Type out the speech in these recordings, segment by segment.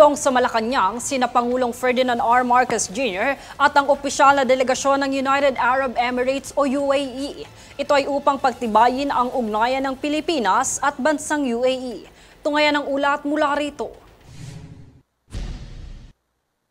Dumulong sa Malacanang sina Pangulong Ferdinand R. Marcos Jr. at ang opisyal na delegasyon ng United Arab Emirates o UAE. Ito ay upang pagtibayin ang ugnayan ng Pilipinas at bansang UAE. Tungayan ang ulat mula rito.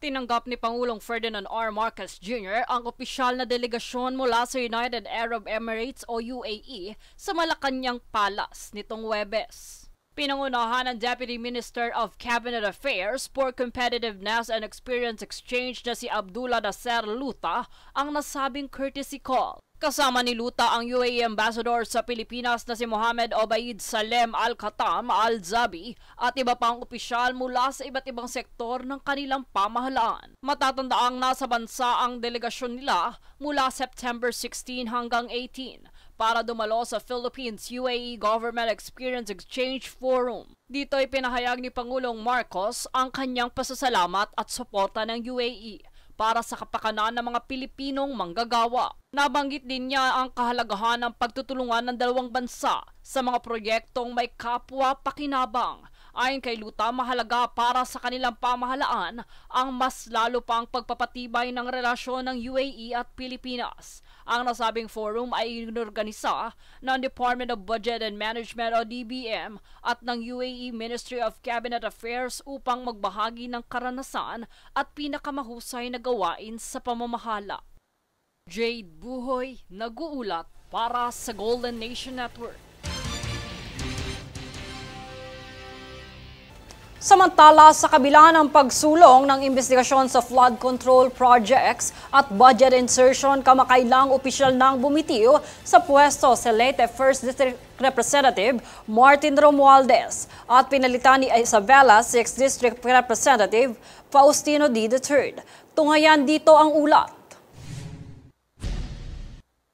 Tinanggap ni Pangulong Ferdinand R. Marcos Jr. ang opisyal na delegasyon mula sa United Arab Emirates o UAE sa Malacanang Palace nitong Huwebes. Pinangunahan ng Deputy Minister of Cabinet Affairs for Competitiveness and Experience Exchange na si Abdullah Nasser Luta ang nasabing courtesy call. Kasama ni Luta ang UAE Ambassador sa Pilipinas na si Mohammed Obaid Salem Al-Khatam Al-Zabi at iba pang opisyal mula sa iba't ibang sektor ng kanilang pamahalaan. Matatandaang nasa bansa ang delegasyon nila mula September 16 hanggang 18 para dumalo sa Philippines-UAE Government Experience Exchange Forum. Dito ay pinahayag ni Pangulong Marcos ang kanyang pasasalamat at suporta ng UAE para sa kapakanan ng mga Pilipinong manggagawa. Nabanggit din niya ang kahalagahan ng pagtutulungan ng dalawang bansa sa mga proyektong may kapwa-pakinabang. Ayon kay Luta, mahalaga para sa kanilang pamahalaan ang mas lalo pang pagpapatibay ng relasyon ng UAE at Pilipinas. Ang nasabing forum ay inorganisa ng Department of Budget and Management o DBM at ng UAE Ministry of Cabinet Affairs upang magbahagi ng karanasan at pinakamahusay na gawain sa pamamahala. Jade Buhoy, nag-uulat para sa Golden Nation Network. Samantala, sa kabila ng pagsulong ng investigasyon sa flood control projects at budget insertion, kamakailang opisyal nang bumitiw sa pwesto si Leyte 1st District Representative Martin Romualdez at pinalitan ni Isabela 6th District Representative Faustino D. III. Tungayan dito ang ulat.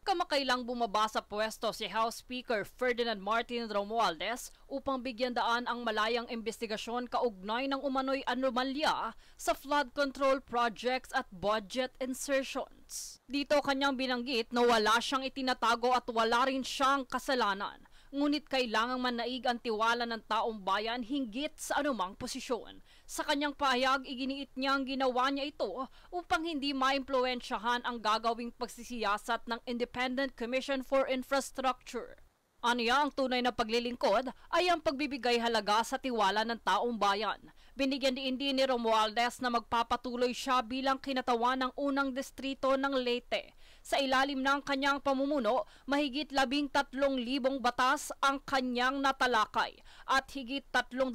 Kamakailang bumaba sa pwesto si House Speaker Ferdinand Martin Romualdez upang bigyan daan ang malayang investigasyon kaugnay ng umano'y anomalya sa flood control projects at budget insertions. Dito kanyang binanggit na wala siyang itinatago at wala rin siyang kasalanan. Ngunit kailangang manaig ang tiwala ng taong bayan hinggit sa anumang posisyon. Sa kanyang pahayag, iginiit niya ang ginawa niya ito upang hindi maimpluwensyahan ang gagawing pagsisiyasat ng Independent Commission for Infrastructure. Aniya, ang tunay na paglilingkod ay ang pagbibigay halaga sa tiwala ng taong bayan. Binigyan din ni Romualdez na magpapatuloy siya bilang kinatawan ng unang distrito ng Leyte. Sa ilalim ng kanyang pamumuno, mahigit 13,000 batas ang kanyang natalakay at higit 350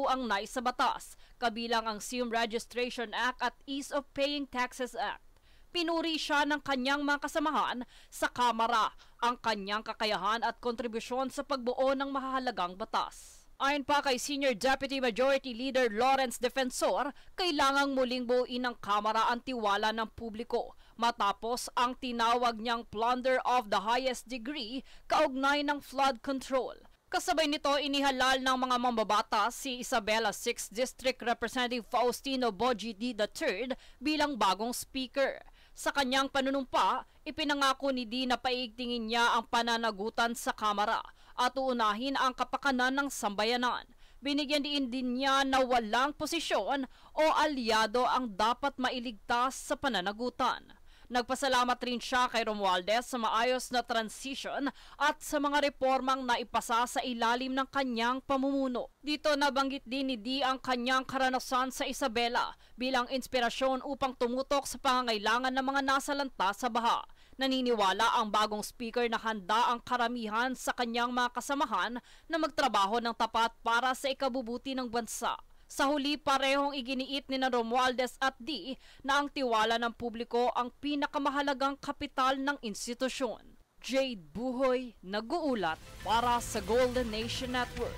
ang naisabatas, kabilang ang SIM Registration Act at Ease of Paying Taxes Act. Pinuri siya ng kanyang mga kasamahan sa Kamara ang kanyang kakayahan at kontribusyon sa pagbuo ng mahahalagang batas. Ayon pa kay Senior Deputy Majority Leader Lawrence Defensor, kailangang muling buuin ng Kamara ang tiwala ng publiko matapos ang tinawag niyang plunder of the highest degree kaugnay ng flood control. Kasabay nito, inihalal ng mga mambabatas si Isabela 6th District Representative Faustino Boji D. III bilang bagong speaker. Sa kanyang panunumpa, ipinangako ni D na paigtingin niya ang pananagutan sa Kamara at uunahin ang kapakanan ng sambayanan. Binigyan din niya na walang posisyon o alyado ang dapat mailigtas sa pananagutan. Nagpasalamat rin siya kay Romualdez sa maayos na transition at sa mga reformang naipasa sa ilalim ng kanyang pamumuno. Dito nabanggit din ni D ang kanyang karanasan sa Isabela bilang inspirasyon upang tumutok sa pangangailangan ng mga nasalanta sa baha. Naniniwala ang bagong speaker na handa ang karamihan sa kanyang mga kasamahan na magtrabaho ng tapat para sa ikabubuti ng bansa. Sa huli, parehong iginiit ni Romualdez at D na ang tiwala ng publiko ang pinakamahalagang kapital ng institusyon. Jade Buhoy, nag-uulat para sa Golden Nation Network.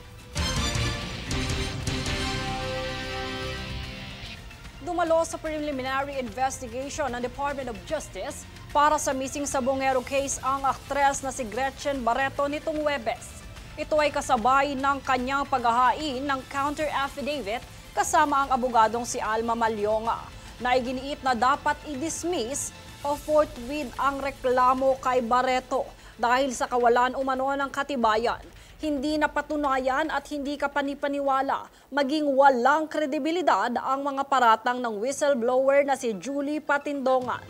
Dumalo sa preliminary investigation ng Department of Justice para sa missing Sabongero case ang aktres na si Gretchen Barreto nitong Huwebes. Ito ay kasabay ng kanyang paghahain ng counter-affidavit kasama ang abogadong si Alma Malyonga na iginiit na dapat i-dismiss o forthwith ang reklamo kay Barreto dahil sa kawalan umano ng katibayan. hindi napatunayan at hindi kapanipaniwala, maging walang kredibilidad ang mga paratang ng whistleblower na si Julie Patindongan.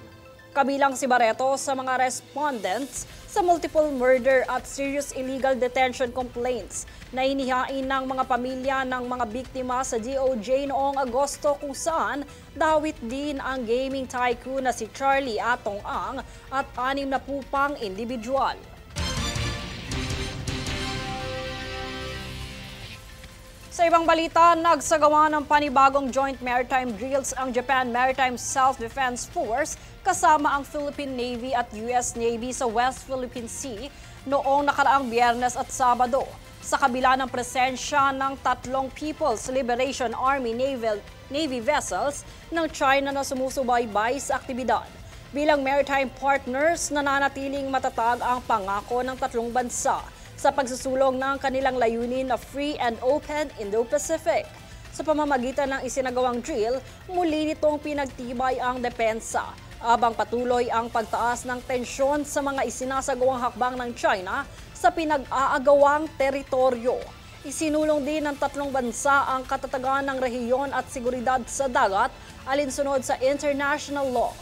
Kabilang si Barreto sa mga respondents sa multiple murder at serious illegal detention complaints na inihain ng mga pamilya ng mga biktima sa DOJ noong Agosto, kung saan dawit din ang gaming tycoon na si Charlie Atong Ang at 6 na pupang individual. Sa ibang balita, nagsagawa ng panibagong joint maritime drills ang Japan Maritime Self-Defense Force kasama ang Philippine Navy at US Navy sa West Philippine Sea noong nakaraang Biyernes at Sabado, sa kabila ng presensya ng 3 People's Liberation Army Navy vessels ng China na sumusubaybay sa aktibidad. Bilang maritime partners, nananatiling matatag ang pangako ng 3 bansa sa pagsusulong ng kanilang layunin na free and open Indo-Pacific. Sa pamamagitan ng isinagawang drill, muli nitong pinagtibay ang depensa, habang patuloy ang pagtaas ng tensyon sa mga isinasagawang hakbang ng China sa pinag-aagawang teritoryo. Isinulong din ng 3 bansa ang katatagan ng rehiyon at seguridad sa dagat alinsunod sa international law.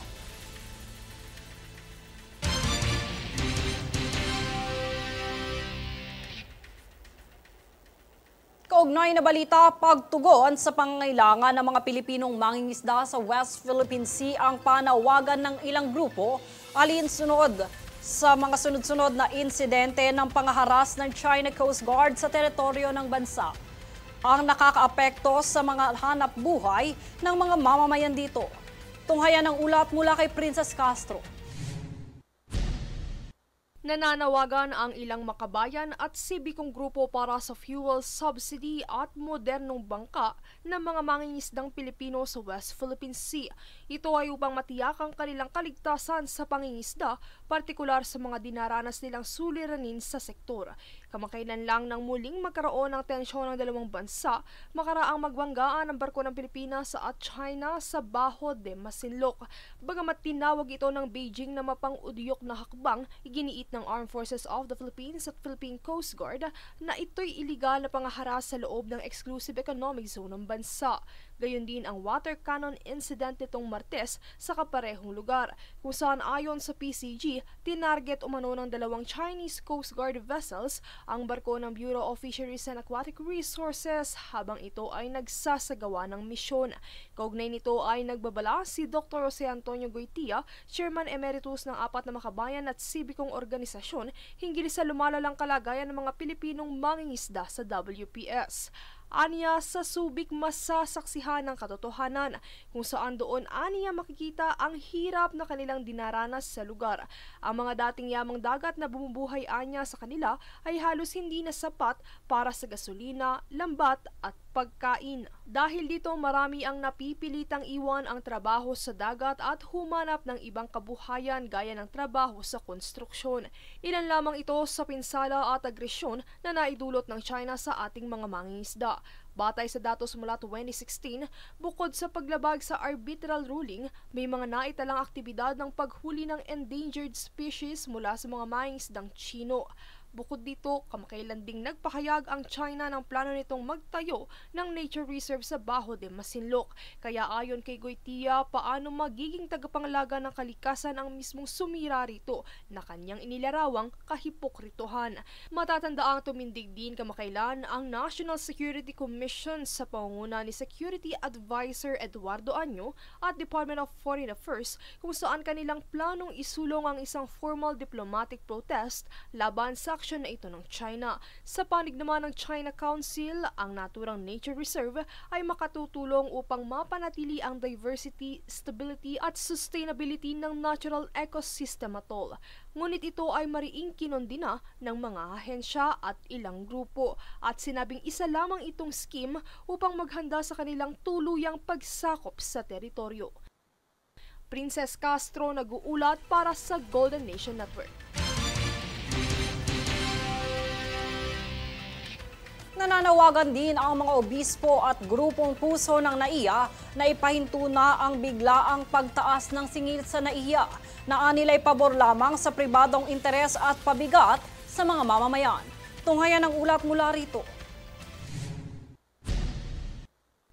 Kaugnay na balita, pagtugon sa pangangailangan ng mga Pilipinong mangingisda sa West Philippine Sea ang panawagan ng ilang grupo alinsunod sa mga sunod-sunod na insidente ng pangaharas ng China Coast Guard sa teritoryo ng bansa. Ang nakakaapekto sa mga hanap buhay ng mga mamamayan dito. Tunghayan ng ulat mula kay Princess Castro. Nananawagan ang ilang makabayan at sibikong grupo para sa fuel subsidy at modernong bangka ng mga mangingisdang Pilipino sa West Philippine Sea. Ito ay upang matiyak ang kanilang kaligtasan sa pangingisda, partikular sa mga dinaranas nilang suliranin sa sektor. Kamakailan lang nang muling magkaroon ng tensyon ng 2 bansa, makaraang magbanggaan ang barko ng Pilipinas at China sa Baho de Masinloc. Bagamat tinawag ito ng Beijing na mapang-udyok na hakbang, iginiit ng Armed Forces of the Philippines at Philippine Coast Guard na ito'y iligal na pangaharas sa loob ng exclusive economic zone ng bansa. Gayon din ang water cannon incident nitong Martes sa kaparehong lugar, kung saan ayon sa PCG, tinarget umano ng 2 Chinese Coast Guard vessels ang barko ng Bureau of Fisheries and Aquatic Resources habang ito ay nagsasagawa ng misyon. Kaugnay nito ay nagbabala si Dr. Jose Antonio Goytia, Chairman Emeritus ng 4 na makabayan at sibikong organisasyon hinggil sa lumalalang kalagayan ng mga Pilipinong mangingisda sa WPS. Aniya, sa Subic masasaksihan ng katotohanan kung saan doon aniya makikita ang hirap na kanilang dinaranas sa lugar. Ang mga dating yamang dagat na bumubuhay anya sa kanila ay halos hindi na sapat para sa gasolina, lambat at pagkain. Dahil dito marami ang napipilitang iwan ang trabaho sa dagat at humanap ng ibang kabuhayan gaya ng trabaho sa konstruksyon. Ilan lamang ito sa pinsala at agresyon na naidulot ng China sa ating mga mangingisda. Batay sa datos mula 2016, bukod sa paglabag sa arbitral ruling, may mga naitalang aktibidad ng paghuli ng endangered species mula sa mga mangingisdang Chino. Bukod dito, kamakailan ding nagpahayag ang China ng plano nitong magtayo ng nature reserve sa Baho de Masinloc. Kaya ayon kay Goytia, paano magiging tagapangalaga ng kalikasan ang mismong sumira rito na kanyang inilarawang kahipokritohan. Matatandaang tumindig din kamakailan ang National Security Commission sa pangunguna ni Security Advisor Eduardo Año at Department of Foreign Affairs kung saan kanilang planong isulong ang isang formal diplomatic protest laban sa aksyon na ito ng China. Sa panig naman ng China Council, ang naturang nature reserve ay makatutulong upang mapanatili ang diversity, stability at sustainability ng natural ecosystem atol. Ngunit ito ay mariing kinondina ng mga ahensya at ilang grupo at sinabing isa lamang itong scheme upang maghanda sa kanilang tuluyang pagsakop sa teritoryo. Princess Castro nag-uulat para sa Golden Nation Network. Nananawagan din ang mga obispo at grupong puso ng NAIA na ipahinto na ang biglaang pagtaas ng singil sa NAIA na anilay pabor lamang sa pribadong interes at pabigat sa mga mamamayan. Tunghayan ang ulat mula rito.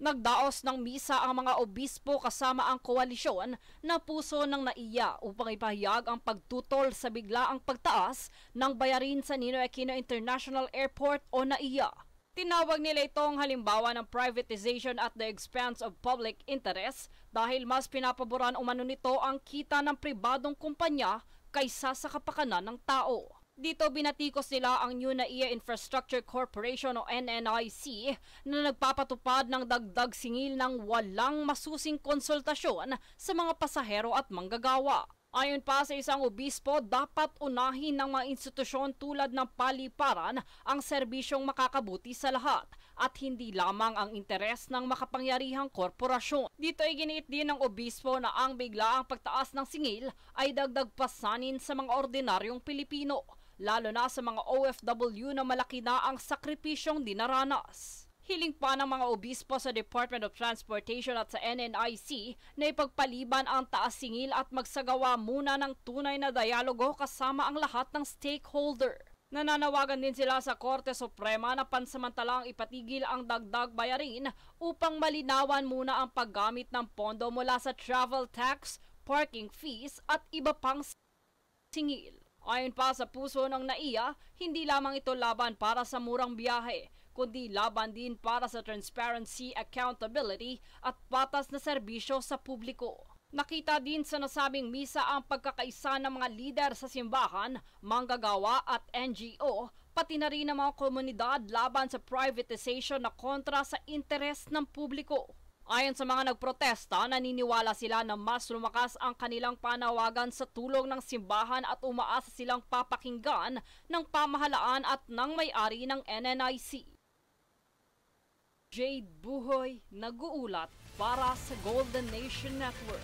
Nagdaos ng misa ang mga obispo kasama ang koalisyon na puso ng NAIA upang ipahayag ang pagtutol sa biglaang pagtaas ng bayarin sa Ninoy Aquino International Airport o NAIA. Tinawag nila itong halimbawa ng privatization at the expense of public interest dahil mas pinapaboran umano nito ang kita ng pribadong kumpanya kaysa sa kapakanan ng tao. Dito binatikos nila ang New NAIA Infrastructure Corporation o NNIC na nagpapatupad ng dagdag singil ng walang masusing konsultasyon sa mga pasahero at manggagawa. Ayon pa sa isang obispo, dapat unahin ng mga institusyon tulad ng paliparan ang serbisyong makakabuti sa lahat at hindi lamang ang interes ng makapangyarihang korporasyon. Dito ay giniit din ng obispo na ang biglaang pagtaas ng singil ay dagdag pasanin sa mga ordinaryong Pilipino, lalo na sa mga OFW na malaki na ang sakripisyong dinaranas. Hiling pa ng mga obispo sa Department of Transportation at sa NNIC na ipagpaliban ang taas singil at magsagawa muna ng tunay na dialogo kasama ang lahat ng stakeholder. Nananawagan din sila sa Korte Suprema na pansamantalang ipatigil ang dagdag bayarin upang malinawan muna ang paggamit ng pondo mula sa travel tax, parking fees at iba pang singil. Ayon pa sa puso ng NAIA, hindi lamang ito laban para sa murang biyahe, kundi laban din para sa transparency, accountability at patas na serbisyo sa publiko. Nakita din sa nasabing misa ang pagkakaisa ng mga lider sa simbahan, manggagawa at NGO, pati na rin ng mga komunidad laban sa privatization na kontra sa interes ng publiko. Ayon sa mga nagprotesta, naniniwala sila na mas lumakas ang kanilang panawagan sa tulong ng simbahan at umaasa silang papakinggan ng pamahalaan at ng may-ari ng NNIC. Jade Buhoy, nag-uulat para sa Golden Nation Network.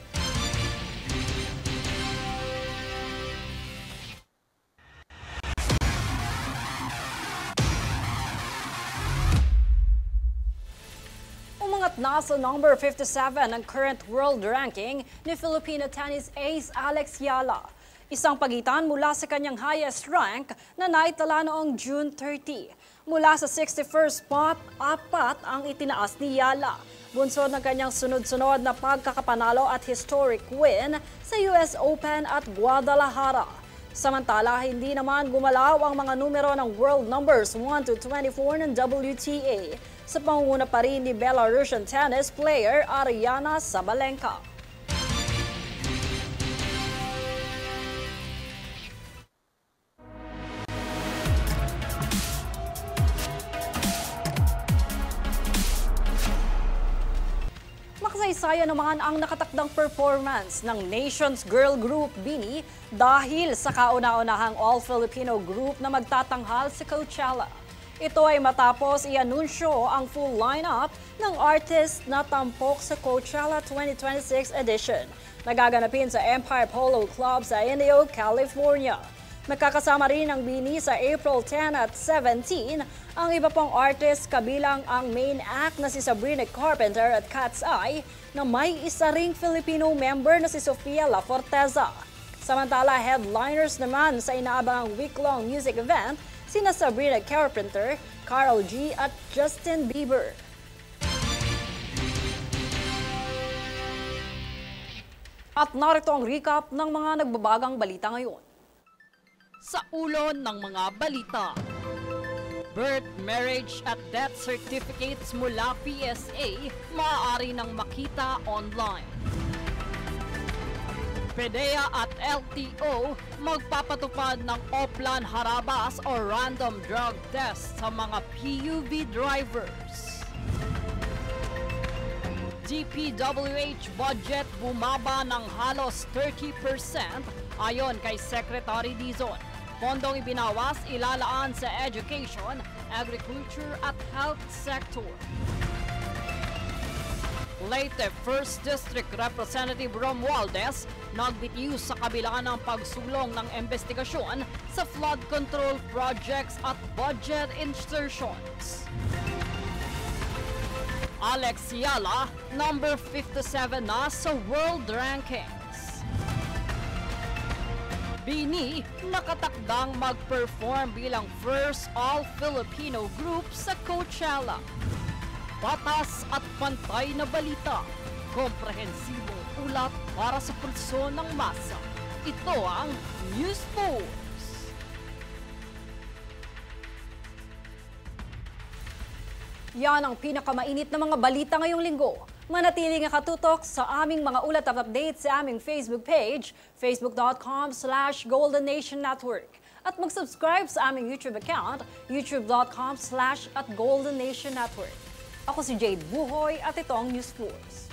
Umangat na sa number 57 ang current world ranking ni Filipino tennis ace Alex Yala. Isang pagitan mula sa kanyang highest rank na naitala noong June 30. Mula sa 61st spot, 4 ang itinaas ni Yala. Bunsod ng kanyang sunod-sunod na pagkakapanalo at historic win sa US Open at Guadalajara. Samantala, hindi naman gumalaw ang mga numero ng world numbers 1 to 24 ng WTA. Sa pangunguna pa rin ni Belarusian tennis player Aryna Sabalenka. Makasaysaya naman ang nakatakdang performance ng Nations Girl Group BINI dahil sa kauna-unahang all-Filipino group na magtatanghal sa Coachella. Ito ay matapos i-anunsyo ang full lineup ng artist na tampok sa Coachella 2026 edition na gaganapin sa Empire Polo Club sa Indio, California. Magkakasama rin ang BINI sa April 10 at 17 ang iba pang artist kabilang ang main act na si Sabrina Carpenter at Cat's Eye na may isa ring Filipino member na si Sofia La Forteza. Samantala, headliners naman sa inaabangang week-long music event sina Sabrina Carpenter, Karol G at Justin Bieber. At narito ang recap ng mga nagbabagang balita ngayon. Sa ulo ng mga balita, birth, marriage at death certificates mula PSA maaari nang makita online. PDEA at LTO magpapatupad ng Oplan Harabas o random drug test sa mga PUV drivers. DPWH budget bumaba ng halos 30% ayon kay Secretary Dizon. Pondong ibinawas ilalaan sa education, agriculture at health sector. Leyte 1st District Representative Romualdez nagbitiw sa kabila ng pagsulong ng investigasyon sa flood control projects at budget insertions. Alex Yala, number 57 na sa world rankings. Bini nakatakdang mag-perform bilang first all-Filipino group sa Coachella. Patas at pantay na balita, komprehensibong ulat para sa pulso ng masa. Ito ang News Force. Yan ang pinakamainit na mga balita ngayong linggo. Manatiling nakatutok sa aming mga ulat at updates sa aming Facebook page, facebook.com/Golden Nation Network. At mag-subscribe sa aming YouTube account, youtube.com/@Golden Nation Network. Ako si Jade Buhoy at ito ang News Force.